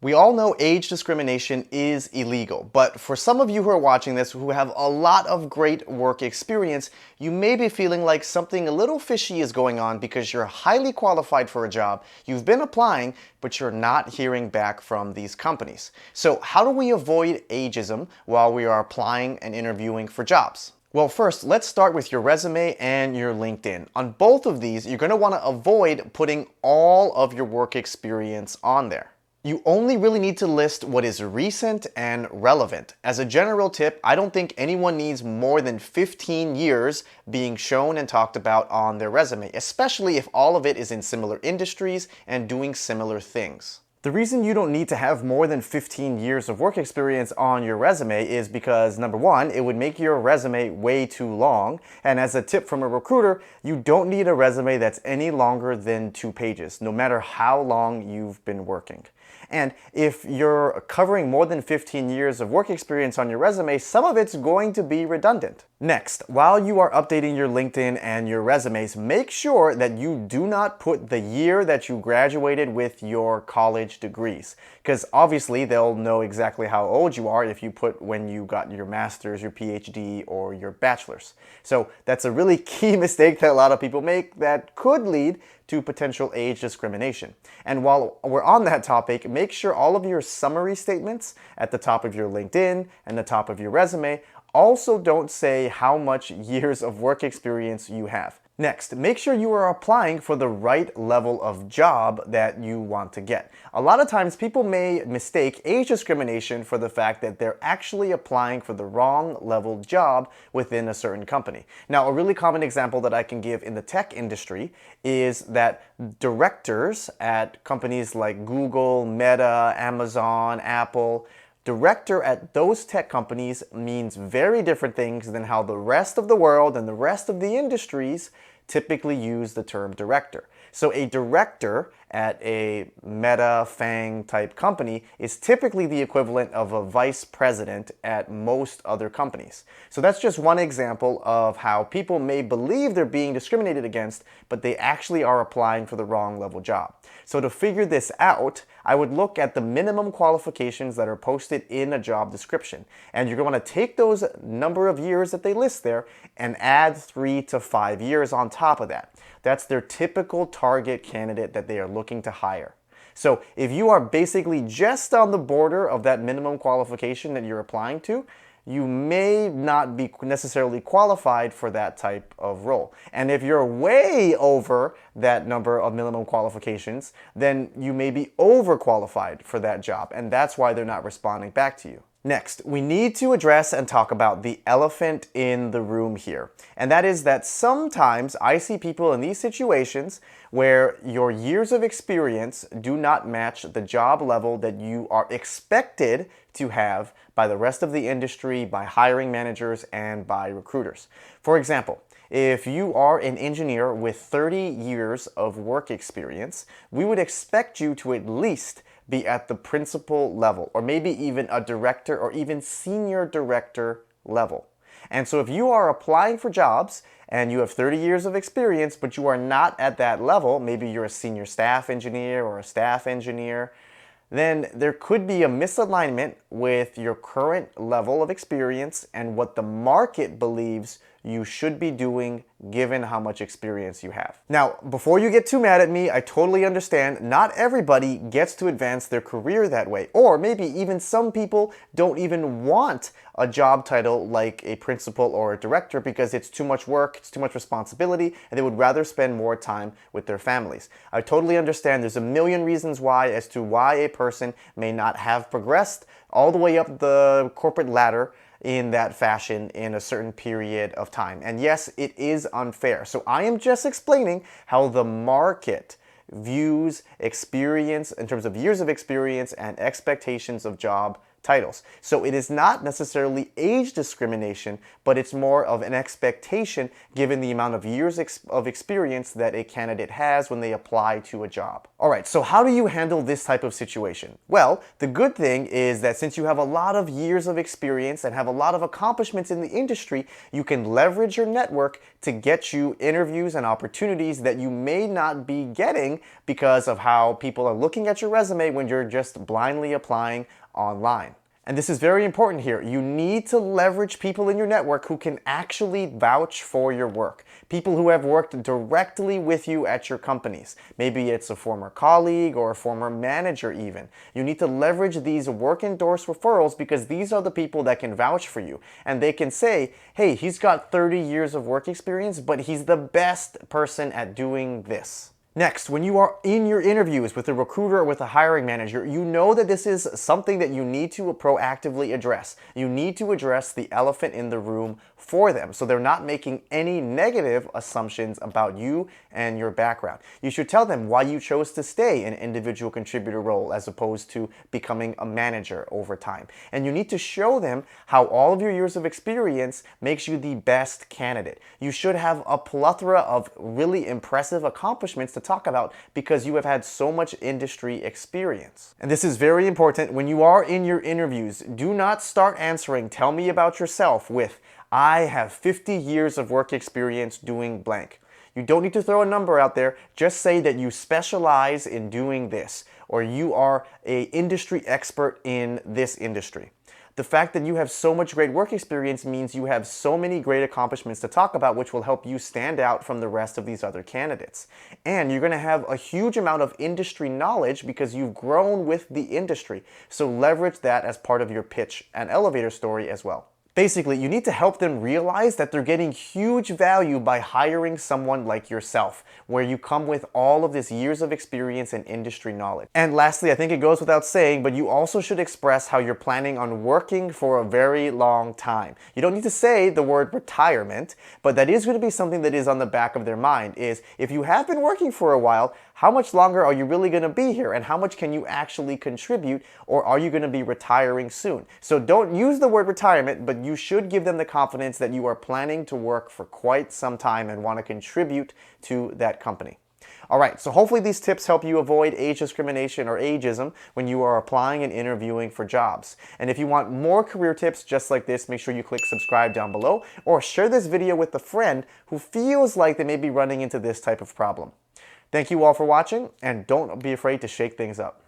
We all know age discrimination is illegal, but for some of you who are watching this who have a lot of great work experience, you may be feeling like something a little fishy is going on because you're highly qualified for a job, you've been applying, but you're not hearing back from these companies. So how do we avoid ageism while we are applying and interviewing for jobs? Well, first, let's start with your resume and your LinkedIn. On both of these, you're going to want to avoid putting all of your work experience on there. You only really need to list what is recent and relevant. As a general tip, I don't think anyone needs more than 15 years being shown and talked about on their resume, especially if all of it is in similar industries and doing similar things. The reason you don't need to have more than 15 years of work experience on your resume is because, number one, it would make your resume way too long. And as a tip from a recruiter, you don't need a resume that's any longer than 2 pages, no matter how long you've been working. And if you're covering more than 15 years of work experience on your resume, some of it's going to be redundant. Next, while you are updating your LinkedIn and your resumes, make sure that you do not put the year that you graduated with your college degrees, because obviously they'll know exactly how old you are if you put when you got your master's, your PhD, or your bachelor's. So that's a really key mistake that a lot of people make that could lead to potential age discrimination. And while we're on that topic, make sure all of your summary statements at the top of your LinkedIn and the top of your resume also don't say how much years of work experience you have. Next, make sure you are applying for the right level of job that you want to get. A lot of times people may mistake age discrimination for the fact that they're actually applying for the wrong level job within a certain company. Now, a really common example that I can give in the tech industry is that directors at companies like Google, Meta, Amazon, Apple, director at those tech companies means very different things than how the rest of the world and the rest of the industries typically use the term director. So a director at a Meta, FANG type company is typically the equivalent of a vice president at most other companies. So that's just one example of how people may believe they're being discriminated against, but they actually are applying for the wrong level job. So to figure this out, I would look at the minimum qualifications that are posted in a job description. And you're going to take those number of years that they list there and add 3 to 5 years on top of that. That's their typical target candidate that they are looking to hire. So if you are basically just on the border of that minimum qualification that you're applying to, you may not be necessarily qualified for that type of role. And if you're way over that number of minimum qualifications, then you may be overqualified for that job, and that's why they're not responding back to you. Next, we need to address and talk about the elephant in the room here. And that is that sometimes I see people in these situations where your years of experience do not match the job level that you are expected to have by the rest of the industry, by hiring managers, and by recruiters. For example, if you are an engineer with 30 years of work experience, we would expect you to at least be at the principal level, or maybe even a director or even senior director level. And so if you are applying for jobs and you have 30 years of experience, but you are not at that level, maybe you're a senior staff engineer or a staff engineer, then there could be a misalignment with your current level of experience and what the market believes you should be doing given how much experience you have. Now, before you get too mad at me, I totally understand not everybody gets to advance their career that way, or maybe even some people don't even want a job title like a principal or a director because it's too much work, it's too much responsibility, and they would rather spend more time with their families. I totally understand there's a million reasons why as to why a person may not have progressed all the way up the corporate ladder in that fashion in a certain period of time. And yes, it is unfair. So I am just explaining how the market views experience in terms of years of experience and expectations of job titles. So it is not necessarily age discrimination, but it's more of an expectation given the amount of years of experience that a candidate has when they apply to a job. All right, so how do you handle this type of situation? Well, the good thing is that since you have a lot of years of experience and have a lot of accomplishments in the industry, you can leverage your network to get you interviews and opportunities that you may not be getting because of how people are looking at your resume when you're just blindly applying online. And this is very important here. You need to leverage people in your network who can actually vouch for your work. People who have worked directly with you at your companies. Maybe it's a former colleague or a former manager even. You need to leverage these work endorsed referrals because these are the people that can vouch for you. And they can say, hey, he's got 30 years of work experience, but he's the best person at doing this. Next, when you are in your interviews with a recruiter or with a hiring manager, you know that this is something that you need to proactively address. You need to address the elephant in the room for them so they're not making any negative assumptions about you and your background. You should tell them why you chose to stay in an individual contributor role as opposed to becoming a manager over time. And you need to show them how all of your years of experience makes you the best candidate. You should have a plethora of really impressive accomplishments to talk about because you have had so much industry experience. And this is very important. When you are in your interviews, do not start answering, tell me about yourself, with, I have 50 years of work experience doing blank. You don't need to throw a number out there. Just say that you specialize in doing this, or you are an industry expert in this industry. The fact that you have so much great work experience means you have so many great accomplishments to talk about, which will help you stand out from the rest of these other candidates. And you're going to have a huge amount of industry knowledge because you've grown with the industry. So leverage that as part of your pitch and elevator story as well. Basically, you need to help them realize that they're getting huge value by hiring someone like yourself, where you come with all of this years of experience and industry knowledge. And lastly, I think it goes without saying, but you also should express how you're planning on working for a very long time. You don't need to say the word retirement, but that is going to be something that is on the back of their mind, is if you have been working for a while, how much longer are you really going to be here, and how much can you actually contribute, or are you going to be retiring soon? So don't use the word retirement, but you should give them the confidence that you are planning to work for quite some time and want to contribute to that company. All right, so hopefully these tips help you avoid age discrimination or ageism when you are applying and interviewing for jobs. And if you want more career tips just like this, make sure you click subscribe down below or share this video with a friend who feels like they may be running into this type of problem. Thank you all for watching, and don't be afraid to shake things up.